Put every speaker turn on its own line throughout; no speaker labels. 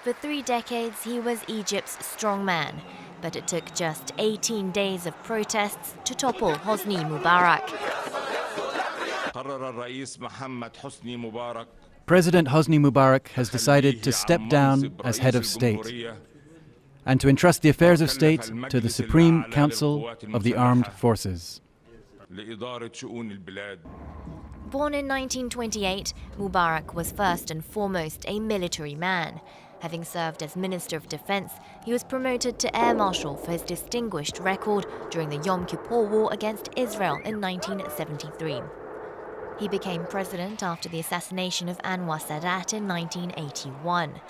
For 3 decades, he was Egypt's strongman, but it took just 18 days of protests to topple Hosni Mubarak.
President Hosni Mubarak has decided to step down as head of state and to entrust the affairs of state to the Supreme Council of the Armed Forces.
Born in 1928, Mubarak was first and foremost a military man. Having served as Minister of Defense, he was promoted to Air Marshal for his distinguished record during the Yom Kippur War against Israel in 1973. He became president after the assassination of Anwar Sadat in 1981.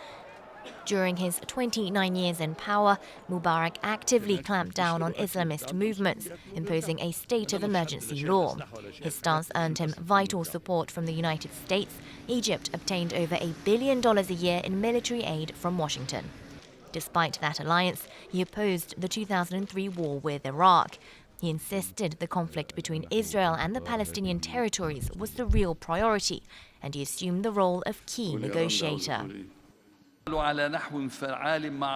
During his 29 years in power, Mubarak actively clamped down on Islamist movements, imposing a state of emergency law. His stance earned him vital support from the United States. Egypt obtained over $1 billion a year in military aid from Washington. Despite that alliance, he opposed the 2003 war with Iraq. He insisted the conflict between Israel and the Palestinian territories was the real priority, and he assumed the role of key negotiator.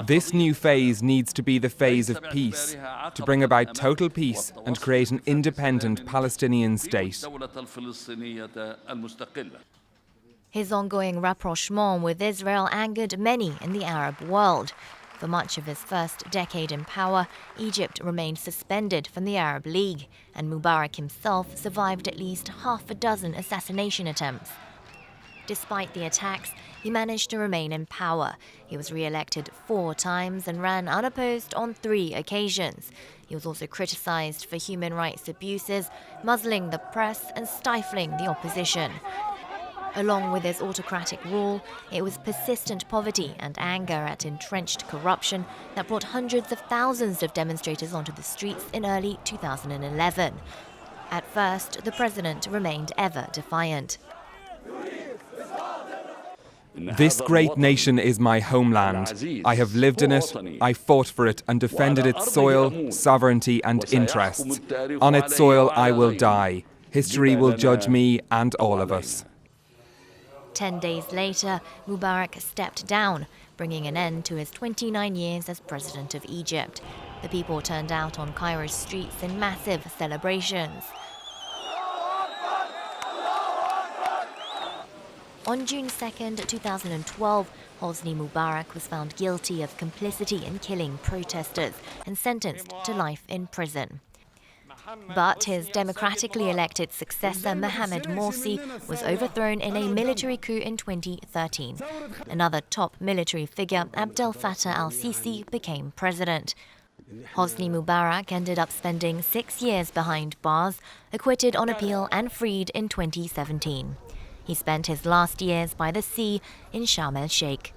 This new phase needs to be the phase of peace, to bring about total peace and create an independent Palestinian state.
His ongoing rapprochement with Israel angered many in the Arab world. For much of his first decade in power, Egypt remained suspended from the Arab League, and Mubarak himself survived at least half a dozen assassination attempts. Despite the attacks, he managed to remain in power. He was re-elected 4 times and ran unopposed on 3 occasions. He was also criticized for human rights abuses, muzzling the press and stifling the opposition. Along with his autocratic rule, it was persistent poverty and anger at entrenched corruption that brought hundreds of thousands of demonstrators onto the streets in early 2011. At first, the president remained ever defiant.
This great nation is my homeland. I have lived in it, I fought for it and defended its soil, sovereignty and interests. On its soil I will die. History will judge me and all of us.
10 days later, Mubarak stepped down, bringing an end to his 29 years as president of Egypt. The people turned out on Cairo's streets in massive celebrations. On June 2, 2012, Hosni Mubarak was found guilty of complicity in killing protesters and sentenced to life in prison. But his democratically elected successor, Mohamed Morsi, was overthrown in a military coup in 2013. Another top military figure, Abdel Fattah al-Sisi, became president. Hosni Mubarak ended up spending 6 years behind bars, acquitted on appeal and freed in 2017. He spent his last years by the sea in Sharm el-Sheikh.